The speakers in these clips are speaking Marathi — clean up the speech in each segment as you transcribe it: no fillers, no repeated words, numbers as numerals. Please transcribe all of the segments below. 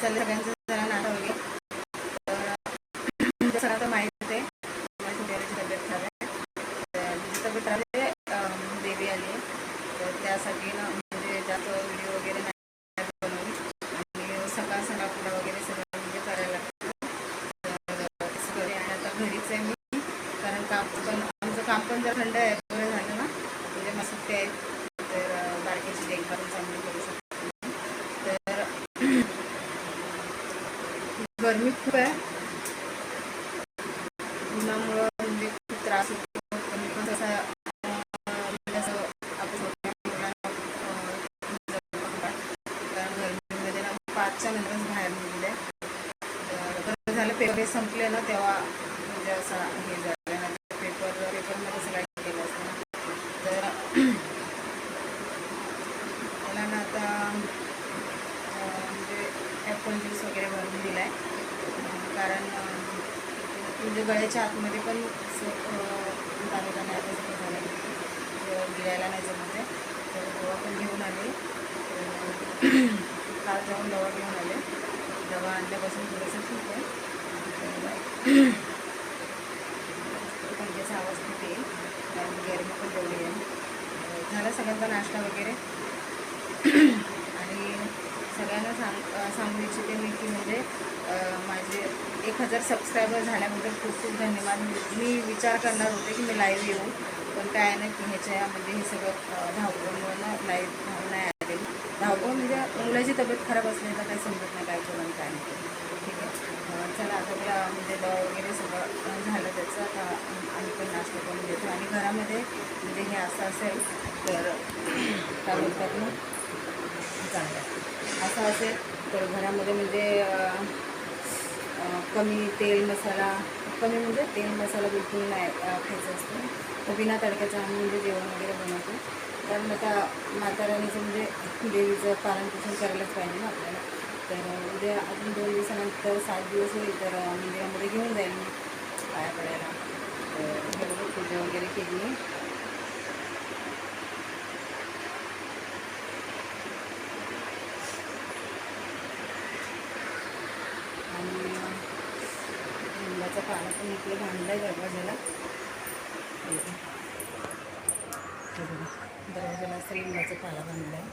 चाललं सगळ्यांचं जरा नाटक वगैरे. तर जसं आता माहीत आहे माझ्या छोट्याची तब्येत खराब आहे. तिची तब्येत खराब आहे, बेबी आली आहे. तर त्यासाठी ना म्हणजे जास्त व्हिडिओ वगैरे नाही बनवली आणि सकाळ संध्याकाळ वगैरे सगळं म्हणजे करायला लागतं. तर आणि आता घरीच आहे मी, कारण आमचं काम पण जर थंड आहे बरं झालं ना, म्हणजे मग सुट्टी आहेत तर बारकेची देखभाल चांगली करू शकतो. तर गरमी खूप आहे, उन्हामुळं म्हणजे खूप त्रास होतो. पण मी पण तसा म्हणजे असं आपण कारण गरमीमध्ये ना 5च्या नंतरच बाहेर निघले. तर झालं पेपर संपले ना तेव्हा म्हणजे असं हे झालं ना, पेपरमध्ये सगळं केलं असतं ना. तर मला ना आता म्हणजे ॲपल ज्यूस वगैरे बनवून दिला आहे. कारण म्हणजे गळ्याच्या आतमध्ये पण दाणे दाणे आता सगळं झालं, गिळायला नाही जमत आहे. तर दवा पण घेऊन आले. काल जाऊन दवा घेऊन आले. दवा आणल्यापासून थोडंसं ठीक आहे. पंख्याचा आवाज खूप येईल कारण गरमी पण तेवढी आहे. झाला सगळ्यांचा नाश्ता वगैरे. आणि सगळ्यांना सांगू इच्छिते मी की म्हणजे माझे 1000 सबस्क्रायबर झाल्याबद्दल खूप खूप धन्यवाद. मी विचार करणार होते की मी लाईव्ह येऊ, पण काय नाही की ह्याच्या म्हणजे हे सगळं धावपळीमुळे ना लाईव्ह नाही आले. धावपळ म्हणजे मुलाची तब्येत खराब असली तर काही समजत नाही काय करून काय नाही. ठीक आहे, चला आता मला म्हणजे दवा वगैरे सगळं झालं त्याचं. आता आम्ही पण नाश्ता करून देतो आणि घरामध्ये म्हणजे हे असं असेल तर काय बोलतात ना, चांगलं असं असेल तर घरामध्ये म्हणजे कमी तेल मसाला, कमी म्हणजे तेल मसाला बिलकुल नाही खायचं असतं. तर बिना तडक्याचं आम्ही म्हणजे जेवण वगैरे बनवतो. कारण आता माता राणीचं म्हणजे देवीचं पालनपोषण करायलाच पाहिजे ना आपल्याला. तर उद्या अजून 2 दिवसानंतर 7 दिवस होईल तर मंदिरामध्ये घेऊन जाईल मी पाया पडायला. तर हे पूजा वगैरे केली आहे. आणि लिंबाचा पाला पण इकडे बांधला आहे दरवाजाला. दरवाजाला असं लिंबाचा पाला बांधला आहे,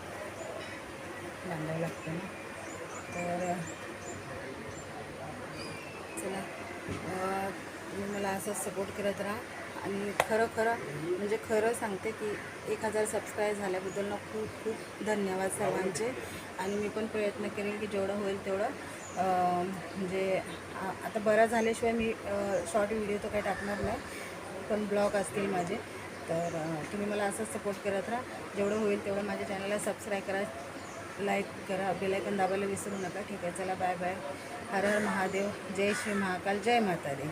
बांधावं लागतं ना. तर चला, तुम्ही मला असं सपोर्ट करत राहा. आणि खरं म्हणजे खरं सांगते की 1000 सबस्क्राईब झाल्याबद्दल ना खूप खूप धन्यवाद सर्वांचे. आणि मी पण प्रयत्न करेन की जेवढं होईल तेवढं म्हणजे आता बरा झाल्याशिवाय मी शॉर्ट व्हिडिओ तर काही टाकणार नाही, पण ब्लॉग असतील माझे. तर तुम्ही मला असंच सपोर्ट करत राहा. जेवढं होईल तेवढं माझ्या चॅनलला सबस्क्राईब करा, लाईक करा, बेलायकन दाबायला विसरू नका. ठीक आहे, चला बाय बाय. हर हर महादेव, जय श्री महाकाल, जय माता दी.